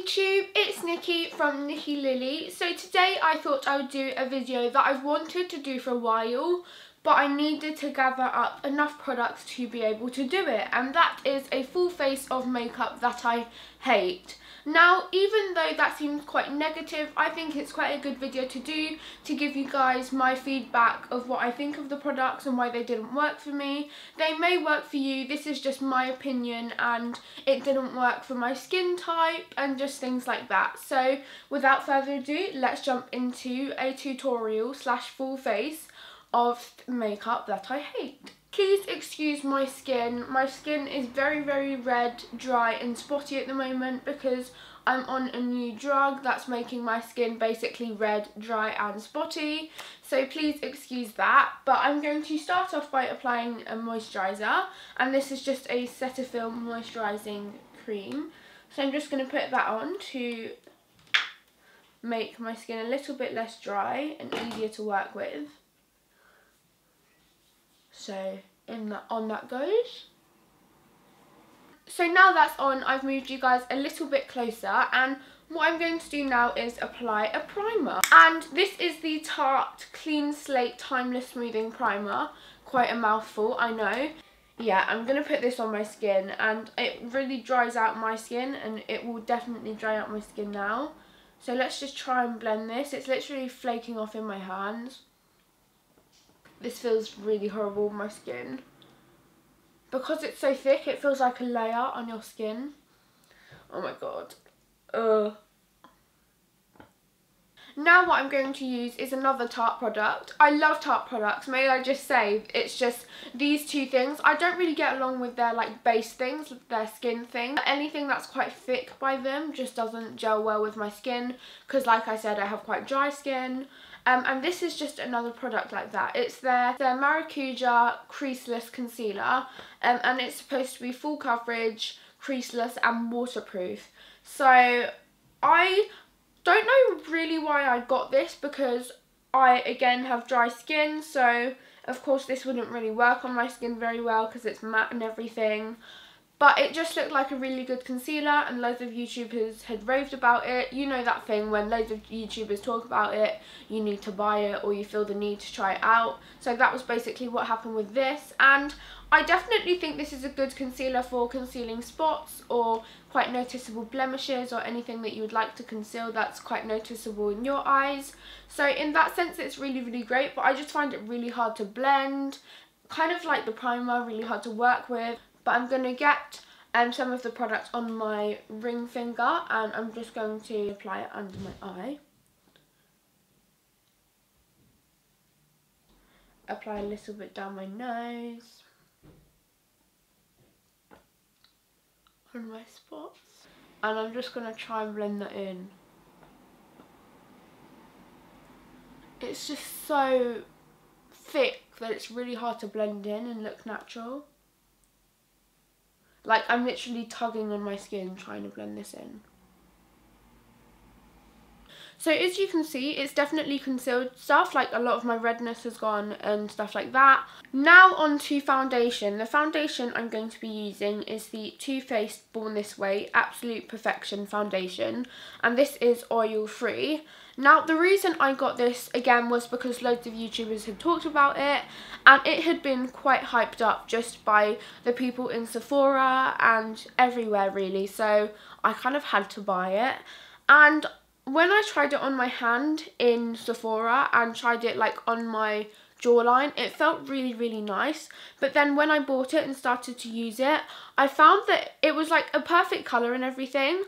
YouTube, it's Nikki from Nikki Lilly. So today I thought I would do a video that I've wanted to do for a while, but I needed to gather up enough products to be able to do it, and that is a full face of makeup that I hate. Now, even though that seems quite negative, I think it's quite a good video to do to give you guys my feedback of what I think of the products and why they didn't work for me. They may work for you, this is just my opinion, and it didn't work for my skin type and just things like that. So without further ado, let's jump into a tutorial slash full face of makeup that I hate. Please excuse my skin. My skin is very red, dry and spotty at the moment because I'm on a new drug that's making my skin basically red, dry and spotty. So please excuse that. But I'm going to start off by applying a moisturiser, and this is just a Cetaphil moisturising cream. So I'm just going to put that on to make my skin a little bit less dry and easier to work with. So on that goes. So now that's on, I've moved you guys a little bit closer, and what I'm going to do now is apply a primer. And this is the Tarte Clean Slate Timeless Smoothing Primer. Quite a mouthful, I know. Yeah, I'm going to put this on my skin, and it really dries out my skin, and it will definitely dry out my skin now. So let's just try and blend this. It's literally flaking off in my hands. This feels really horrible on my skin. Because it's so thick, it feels like a layer on your skin. Oh my god. Ugh. Now what I'm going to use is another Tarte product. I love Tarte products, may I just say. It's just these two things. I don't really get along with their like base things, their skin thing. Anything that's quite thick by them just doesn't gel well with my skin, because like I said, I have quite dry skin. And this is just another product like that. It's their Maracuja Creaseless Concealer, and it's supposed to be full coverage, creaseless and waterproof. So I don't know really why I got this, because I again have dry skin, so of course this wouldn't really work on my skin very well because it's matte and everything. But it just looked like a really good concealer, and loads of YouTubers had raved about it. You know that thing when loads of YouTubers talk about it, you need to buy it or you feel the need to try it out. So that was basically what happened with this, and I definitely think this is a good concealer for concealing spots or quite noticeable blemishes or anything that you would like to conceal that's quite noticeable in your eyes. So in that sense it's really great, but I just find it really hard to blend, kind of like the primer, really hard to work with. But I'm going to get some of the product on my ring finger, and I'm just going to apply it under my eye. Apply a little bit down my nose. On my spots. And I'm just going to try and blend that in. It's just so thick that it's really hard to blend in and look natural. Like, I'm literally tugging on my skin trying to blend this in. So as you can see, it's definitely concealed stuff, like a lot of my redness has gone and stuff like that. Now on to foundation. The foundation I'm going to be using is the Too Faced Born This Way Absolute Perfection Foundation, and this is oil free. Now the reason I got this again was because loads of YouTubers had talked about it, and it had been quite hyped up just by the people in Sephora and everywhere really, so I kind of had to buy it. And when I tried it on my hand in Sephora and tried it like on my jawline, it felt really nice. But then when I bought it and started to use it, I found that it was like a perfect colour and everything,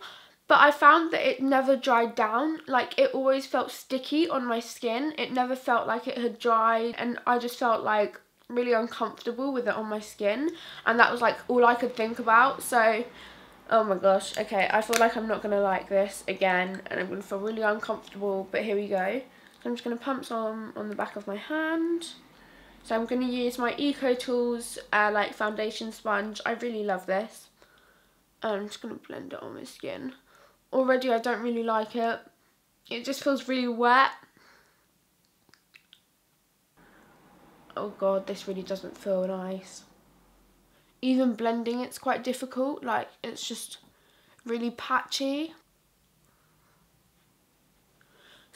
but I found that it never dried down. Like, it always felt sticky on my skin. It never felt like it had dried, and I just felt like really uncomfortable with it on my skin, and that was like all I could think about. So oh my gosh, okay, I feel like I'm not going to like this again, and I'm going to feel really uncomfortable, but here we go. So I'm just going to pump some on the back of my hand. So I'm going to use my Eco Tools like foundation sponge. I really love this. And I'm just going to blend it on my skin. Already I don't really like it. It just feels really wet. Oh god, this really doesn't feel nice. Even blending it's quite difficult, like it's just really patchy.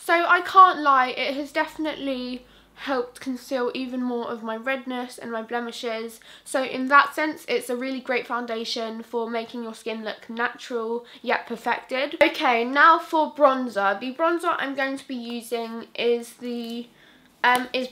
So I can't lie, it has definitely helped conceal even more of my redness and my blemishes. So in that sense, it's a really great foundation for making your skin look natural yet perfected. Okay, now for bronzer. The bronzer I'm going to be using is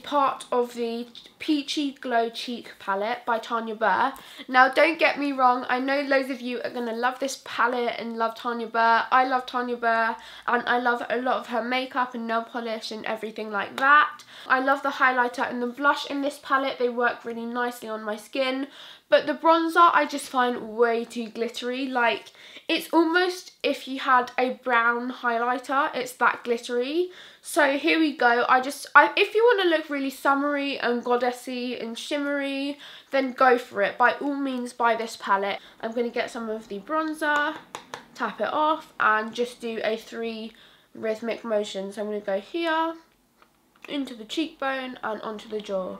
part of the Peachy Glow Cheek palette by Tanya Burr. Now, don't get me wrong, I know loads of you are going to love this palette and love Tanya Burr. I love Tanya Burr and I love a lot of her makeup and nail polish and everything like that. I love the highlighter and the blush in this palette. They work really nicely on my skin. But the bronzer I just find way too glittery. Like, it's almost if you had a brown highlighter, it's that glittery. So here we go. If you want to look really summery and goddessy and shimmery, then go for it. By all means, buy this palette. I'm going to get some of the bronzer, tap it off, and just do a 3 rhythmic motions. So I'm going to go here, into the cheekbone, and onto the jaw.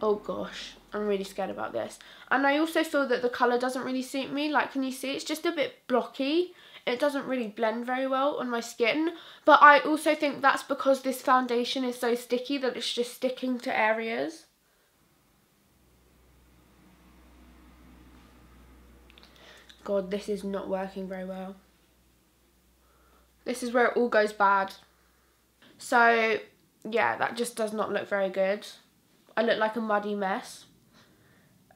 Oh gosh, I'm really scared about this. And I also feel that the colour doesn't really suit me. Like, can you see? It's just a bit blocky. It doesn't really blend very well on my skin. But I also think that's because this foundation is so sticky that it's just sticking to areas. God, this is not working very well. This is where it all goes bad. So, yeah, that just does not look very good. I look like a muddy mess.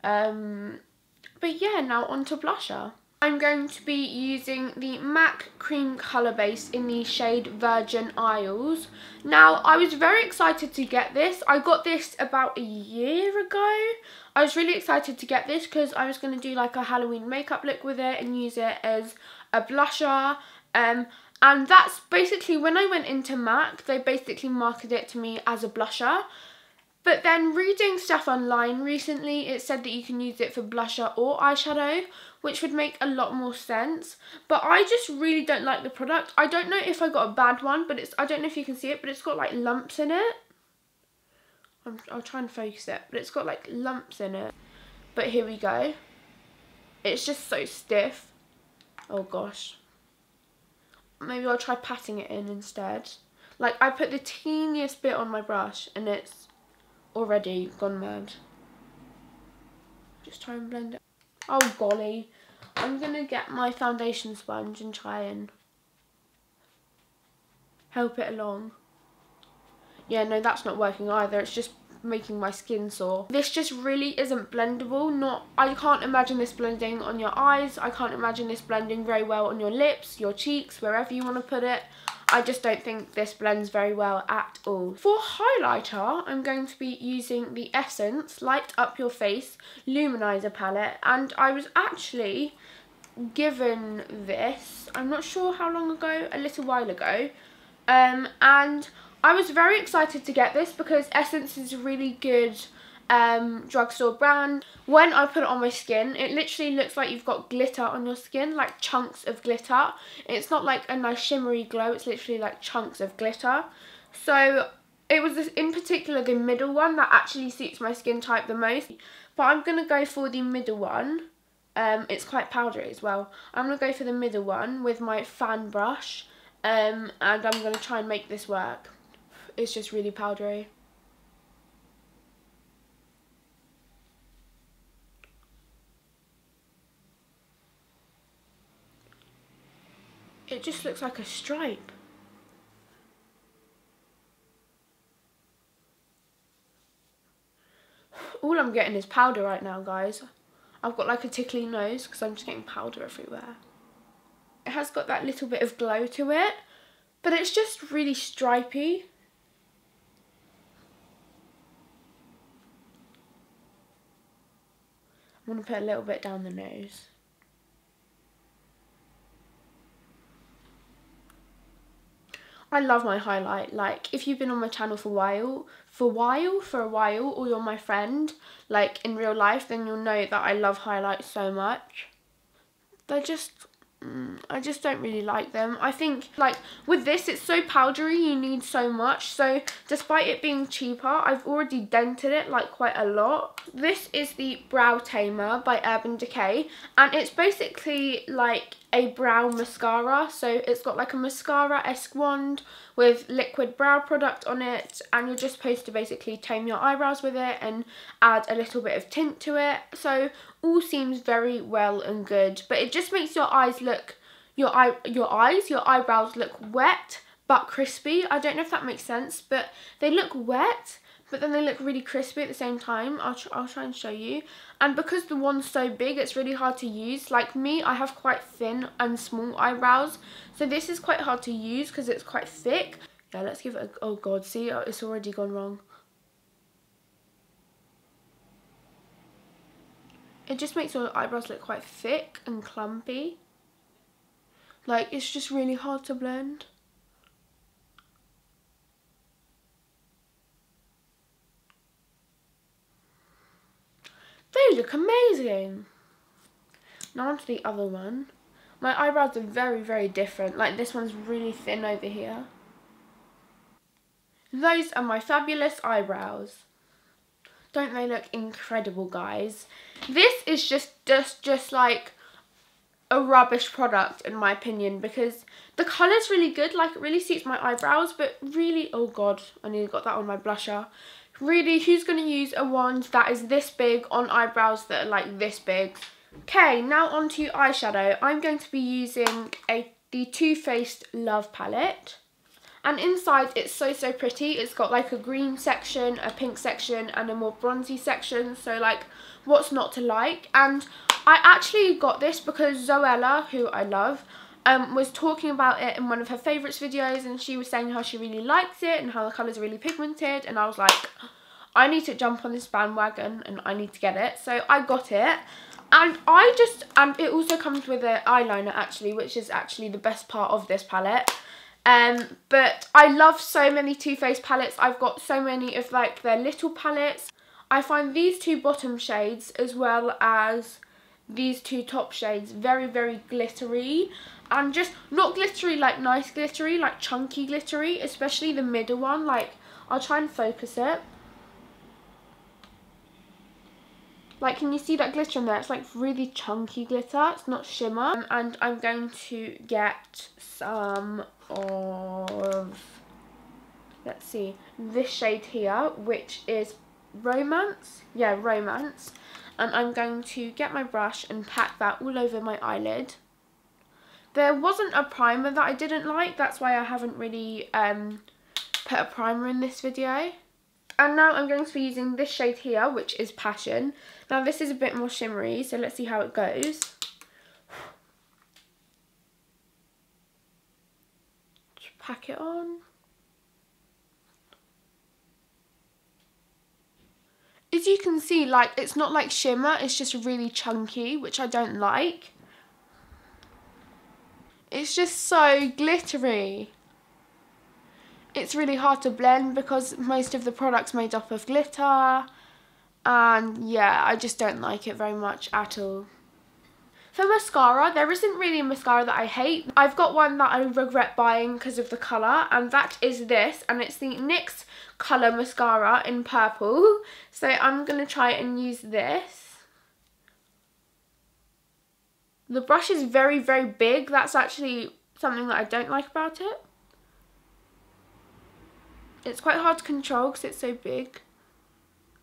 But yeah, now onto blusher. I'm going to be using the MAC Cream Colour Base in the shade Virgin Isles. Now, I was very excited to get this. I got this about a year ago. I was really excited to get this because I was going to do like a Halloween makeup look with it and use it as a blusher. And that's basically, when I went into MAC, they basically marketed it to me as a blusher. But then reading stuff online recently, it said that you can use it for blusher or eyeshadow, which would make a lot more sense. But I just really don't like the product. I don't know if I got a bad one, but I don't know if you can see it, but it's got like lumps in it. I'll try and focus it, but it's got like lumps in it. But here we go. It's just so stiff. Oh gosh. Maybe I'll try patting it in instead. Like, I put the teeniest bit on my brush and it's already gone mad. Just try and blend it. Oh golly. I'm gonna get my foundation sponge and try and help it along. Yeah, no, that's not working either. It's just making my skin sore. This just really isn't blendable. I can't imagine this blending on your eyes. I can't imagine this blending very well on your lips, your cheeks, wherever you want to put it. I just don't think this blends very well at all. For highlighter, I'm going to be using the Essence Light Up Your Face Luminizer palette. And I was actually given this, I'm not sure how long ago, a little while ago. And I was very excited to get this because Essence is a really good drugstore brand. When I put it on my skin, it literally looks like you've got glitter on your skin, like chunks of glitter. It's not like a nice shimmery glow, it's literally like chunks of glitter. So it was in particular the middle one that actually suits my skin type the most. But I'm going to go for the middle one. It's quite powdery as well. I'm going to go for the middle one with my fan brush. And I'm going to try and make this work. It's just really powdery. It just looks like a stripe. All I'm getting is powder right now, guys. I've got like a tickly nose because I'm just getting powder everywhere. It has got that little bit of glow to it, but it's just really stripy. I'm going to put a little bit down the nose. I love my highlight. Like, if you've been on my channel for a while, or you're my friend, like in real life, then you'll know that I love highlights so much. They're just, I just don't really like them. I think, like, with this, it's so powdery, you need so much. So, despite it being cheaper, I've already dented it, like, quite a lot. This is the Brow Tamer by Urban Decay. And it's basically, like, a brow mascara. So it's got like a mascara-esque wand with liquid brow product on it, and you're just supposed to basically tame your eyebrows with it and add a little bit of tint to it. So all seems very well and good, but it just makes your eyes look, your eyebrows look wet but crispy. I don't know if that makes sense, but they look wet, but then they look really crispy at the same time. I'll try and show you. And because the wand's so big, it's really hard to use. Like me, I have quite thin and small eyebrows, so this is quite hard to use because it's quite thick. Yeah, let's give it a, oh god, see, it's already gone wrong. It just makes your eyebrows look quite thick and clumpy. Like, it's just really hard to blend. They look amazing. Now onto the other one. My eyebrows are very, very different. Like, this one's really thin over here. Those are my fabulous eyebrows. Don't they look incredible, guys? This is just like a rubbish product in my opinion, because the colour's really good. Like, it really suits my eyebrows, but really, oh god, I nearly got that on my blusher. Really, who's going to use a wand that is this big on eyebrows that are like this big? Okay, now onto eyeshadow. I'm going to be using the Too Faced Love palette. And inside it's so pretty. It's got like a green section, a pink section, and a more bronzy section. So like, what's not to like? And I actually got this because Zoella, who I love, was talking about it in one of her favourites videos, and she was saying how she really likes it and how the colours are really pigmented, and I was like, I need to jump on this bandwagon and I need to get it. So I got it, and it also comes with an eyeliner actually, which is actually the best part of this palette. But I love so many Too Faced palettes. I've got so many of like their little palettes. I find these two bottom shades as well as these two top shades very glittery, and just not glittery like nice glittery, like chunky glittery, especially the middle one. Like, I'll try and focus it. Like, can you see that glitter in there? It's like really chunky glitter, it's not shimmer. And I'm going to get some of, let's see, this shade here, which is Romance. Yeah, Romance. And I'm going to get my brush and pack that all over my eyelid. There wasn't a primer that I didn't like, that's why I haven't really put a primer in this video. And now I'm going to be using this shade here, which is Passion. Now this is a bit more shimmery, so let's see how it goes. Just pack it on. As you can see, like, it's not like shimmer, it's just really chunky, which I don't like. It's just so glittery. It's really hard to blend because most of the product's made up of glitter, and yeah, I just don't like it very much at all. For mascara, there isn't really a mascara that I hate. I've got one that I regret buying because of the colour, and that is this, and it's the NYX Colour Mascara in purple. So I'm going to try and use this. The brush is very big. That's actually something that I don't like about it. It's quite hard to control because it's so big.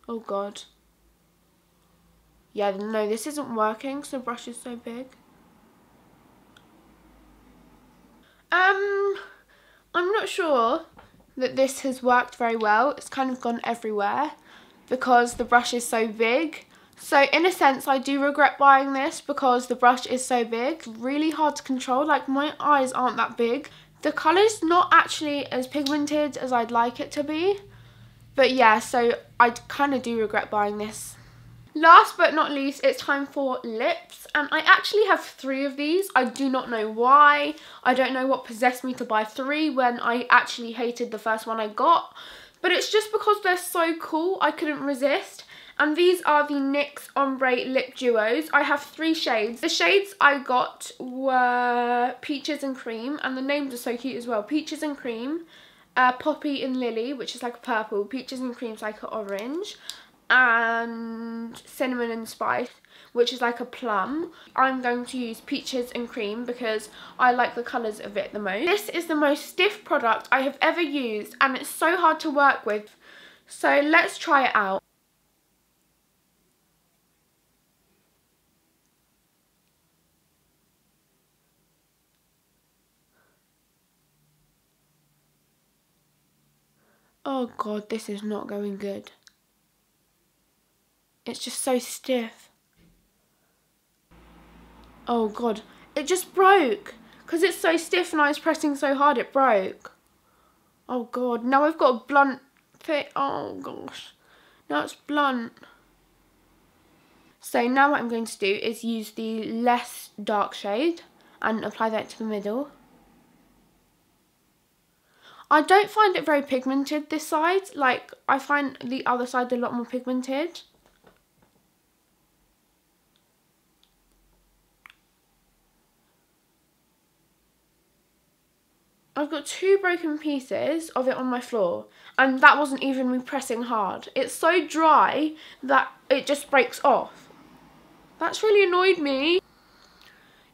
Oh god. Yeah, no, this isn't working because the brush is so big. I'm not sure that this has worked very well. It's kind of gone everywhere because the brush is so big. So in a sense, I do regret buying this because the brush is so big. Really hard to control. Like, my eyes aren't that big. The colour's not actually as pigmented as I'd like it to be. But yeah, so I kind of do regret buying this. Last but not least, it's time for lips. And I actually have 3 of these. I do not know why. I don't know what possessed me to buy 3 when I actually hated the first one I got. But it's just because they're so cool, I couldn't resist. And these are the NYX Ombre Lip Duos. I have 3 shades. The shades I got were Peaches and Cream, and the names are so cute as well. Peaches and Cream, Poppy and Lily, which is like a purple. Peaches and Cream's like an orange. and cinnamon and spice, which is like a plum. I'm going to use peaches and cream because I like the colours of it the most. This is the most stiff product I have ever used and it's so hard to work with. So let's try it out. Oh god, this is not going good. It's just so stiff. Oh god, it just broke. Because it's so stiff and I was pressing so hard it broke. Oh god, now I've got a blunt fit. Oh gosh, now it's blunt. So now what I'm going to do is use the less dark shade and apply that to the middle. I don't find it very pigmented this side, like I find the other side a lot more pigmented. I've got 2 broken pieces of it on my floor and that wasn't even me pressing hard. It's so dry that it just breaks off. That's really annoyed me.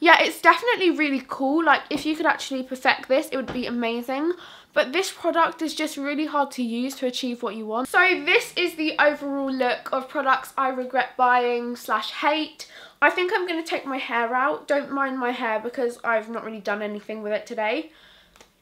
Yeah, it's definitely really cool. Like, if you could actually perfect this, it would be amazing. But this product is just really hard to use to achieve what you want. So this is the overall look of products I regret buying / hate. I think I'm going to take my hair out. Don't mind my hair because I've not really done anything with it today.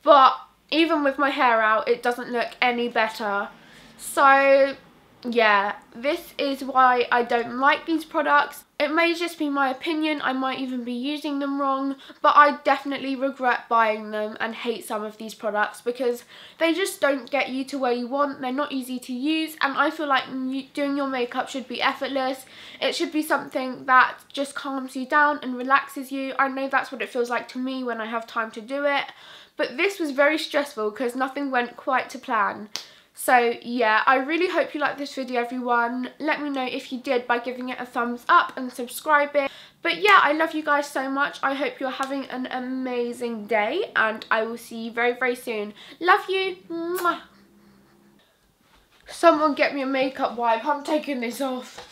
But even with my hair out, it doesn't look any better. So yeah, this is why I don't like these products. It may just be my opinion, I might even be using them wrong, but I definitely regret buying them and hate some of these products because they just don't get you to where you want. They're not easy to use and I feel like doing your makeup should be effortless. It should be something that just calms you down and relaxes you. I know that's what it feels like to me when I have time to do it, but this was very stressful because nothing went quite to plan. So yeah, I really hope you liked this video, everyone. Let me know if you did by giving it a thumbs up and subscribing. But yeah, I love you guys so much. I hope you're having an amazing day and I will see you very, very soon. Love you. Mwah. Someone get me a makeup wipe. I'm taking this off.